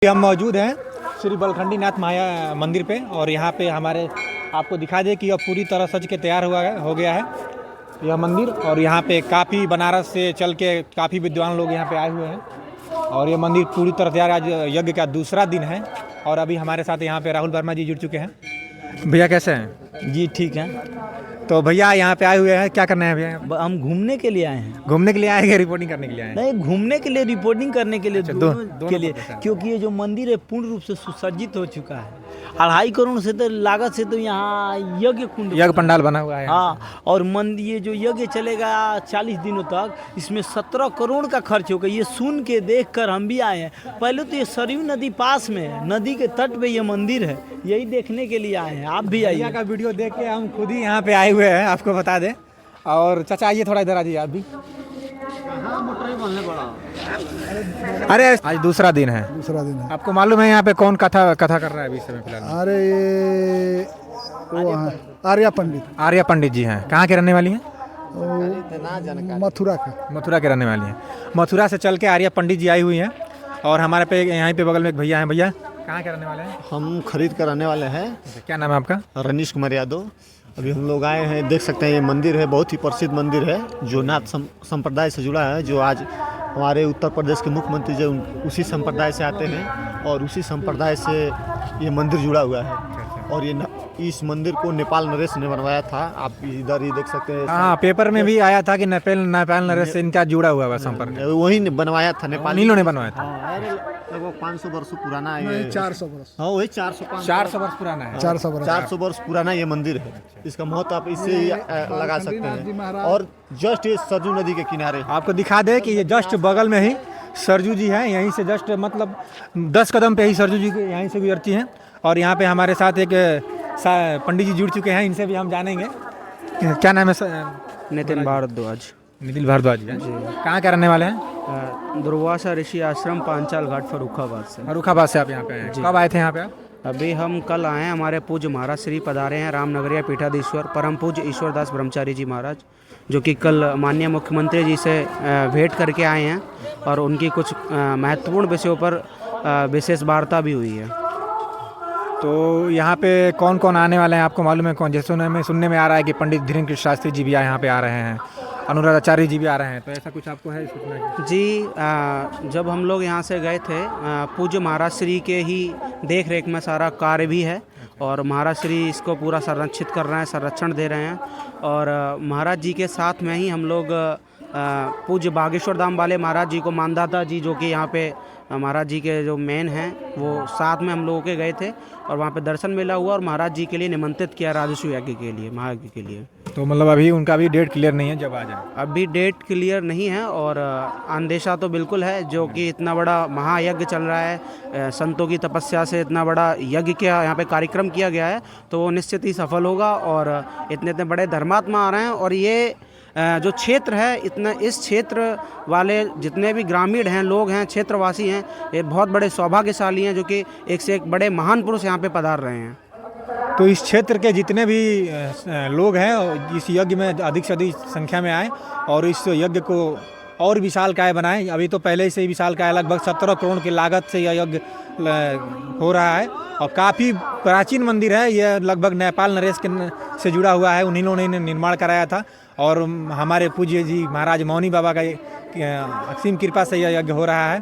हम मौजूद हैं श्री बलखंडी नाथ माया मंदिर पे और यहाँ पे हमारे आपको दिखा दे कि अब पूरी तरह सज के तैयार हो गया है यह मंदिर। और यहाँ पे काफ़ी बनारस से चल के काफ़ी विद्वान लोग यहाँ पे आए हुए हैं और ये मंदिर पूरी तरह तैयार। आज यज्ञ का दूसरा दिन है और अभी हमारे साथ यहाँ पे राहुल वर्मा जी जुड़ चुके हैं। भैया कैसे हैं? जी ठीक है। तो भैया यहाँ पे आए हुए हैं, क्या करना है भैया? हम घूमने के लिए आए हैं। घूमने के लिए आए हैं, रिपोर्टिंग करने के लिए आए हैं? नहीं, घूमने के लिए, रिपोर्टिंग करने के लिए, दोनों के लिए, क्योंकि ये जो मंदिर है पूर्ण रूप से सुसज्जित हो चुका है। 2.5 करोड़ से तो लागत से तो यहाँ यज्ञ कुंड, यज्ञ पंडाल बना हुआ है। हाँ, और मंदिर ये जो यज्ञ चलेगा 40 दिनों तक, इसमें 17 करोड़ का खर्च होगा। ये सुन के देख कर हम भी आए हैं। पहले तो ये सरयू नदी पास में है, नदी के तट पे ये मंदिर है, यही देखने के लिए आए हैं। आप भी आइए। का वीडियो देख के हम खुद ही यहाँ पे आए हुए हैं, आपको बता दें। और चाचा आइए थोड़ा इधर आ जाइए आप भी। अरे आज दूसरा दिन है। आपको मालूम है यहाँ पे कौन कथा कर रहा है अभी समय फिलहाल? अरे ये वो आर्या पंडित जी हैं। कहाँ के रहने वाली हैं? मथुरा के रहने वाली हैं। मथुरा से चल के आर्या पंडित जी आई हुई हैं और हमारे पे यहाँ पे बगल में एक भैया हैं। भैया कहाँ के रहने वाले हैं? हम खरीद कर आने वाले हैं। क्या नाम है आपका? रनीश कुमार यादव। अभी हम लोग आए हैं, देख सकते हैं ये मंदिर है, बहुत ही प्रसिद्ध मंदिर है जो नाथ संप्रदाय से जुड़ा है। जो आज हमारे उत्तर प्रदेश के मुख्यमंत्री जो उसी संप्रदाय से आते हैं और उसी संप्रदाय से ये मंदिर जुड़ा हुआ है। और ये इस मंदिर को नेपाल नरेश ने बनवाया था। आप इधर ही देख सकते हैं। हाँ, पेपर में भी आया था कि नेपाल नरेश से इनका जुड़ा हुआ संपर्क। वही बनवाया था, नेपालियों ने बनवाया था। लगभग 500 वर्ष पुराना है। 400 वर्ष। हाँ, वही 400 वर्ष पुराना है। 400 वर्ष पुराना ये मंदिर है। इसका महत्व आप इससे ही लगा सकते हैं। और जस्ट ये सरजू नदी के किनारे आपको दिखा दे कि ये जस्ट बगल में ही सरजू जी हैं। यहीं से जस्ट मतलब 10 कदम पे ही सरजू जी यहीं से गुजरती हैं। और यहाँ पे हमारे साथ एक पंडित जी जुड़ चुके हैं, इनसे भी हम जानेंगे। क्या नाम है सर? नितिन भारद्वाज। नितिन भारद्वाज जी कहाँ के रहने वाले हैं? दुर्वासा ऋषि आश्रम पांचाल घाट फर्रुखाबाद से। फर्रुखाबाद से आप यहाँ पे आए? कब आए थे यहाँ पे आप? अभी हम कल आए हैं। हमारे पूज्य महाराज श्री पधारे हैं रामनगरिया पीठाधीश्वर परम पूज्य ईश्वरदास ब्रह्मचारी जी महाराज, जो कि कल माननीय मुख्यमंत्री जी से भेंट करके आए हैं और उनकी कुछ महत्वपूर्ण विषयों पर विशेष वार्ता भी हुई है। तो यहाँ पे कौन कौन आने वाले हैं आपको मालूम है? कौन? जैसे सुनने में आ रहा है कि पंडित धीरेन्द्र कृष्ण शास्त्री जी भी यहाँ पे आ रहे हैं, अनुराधाचार्य जी भी आ रहे हैं। तो ऐसा कुछ आपको है सूचना? जी, जब हम लोग यहाँ से गए थे, पूज्य महाराज श्री के ही देख रेख में सारा कार्य भी है और महाराज श्री इसको पूरा संरक्षित कर रहे हैं, संरक्षण दे रहे हैं। और महाराज जी के साथ में ही हम लोग पूज्य बागेश्वर धाम वाले महाराज जी को, मानदाता जी जो कि यहाँ पे महाराज जी के जो मेन हैं, वो साथ में हम लोगों के गए थे और वहाँ पे दर्शन मेला हुआ और महाराज जी के लिए निमंत्रित किया राजस्व यज्ञ के लिए, महायज्ञ के लिए। तो मतलब अभी उनका भी डेट क्लियर नहीं है जब आ जाए? अभी डेट क्लियर नहीं है और अंदेशा तो बिल्कुल है, जो कि इतना बड़ा महायज्ञ चल रहा है, संतों की तपस्या से इतना बड़ा यज्ञ का यहाँ पे कार्यक्रम किया गया है, तो वो निश्चित ही सफल होगा। और इतने बड़े धर्मात्मा आ रहे हैं और ये जो क्षेत्र है, इतना इस क्षेत्र वाले जितने भी ग्रामीण हैं, लोग हैं, क्षेत्रवासी हैं, ये बहुत बड़े सौभाग्यशाली हैं, जो कि एक से एक बड़े महान पुरुष यहाँ पे पधार रहे हैं। तो इस क्षेत्र के जितने भी लोग हैं इस यज्ञ में अधिक से अधिक संख्या में आए और इस यज्ञ को और विशालकाय बनाएं। अभी तो पहले से ही विशालकाय, लगभग 17 करोड़ की लागत से यह यज्ञ हो रहा है और काफ़ी प्राचीन मंदिर है। यह लगभग नेपाल नरेश से जुड़ा हुआ है, उन्हीं लोगों ने निर्माण कराया था। और हमारे पूज्य जी महाराज मौनी बाबा का असीम कृपा से यह यज्ञ हो रहा है।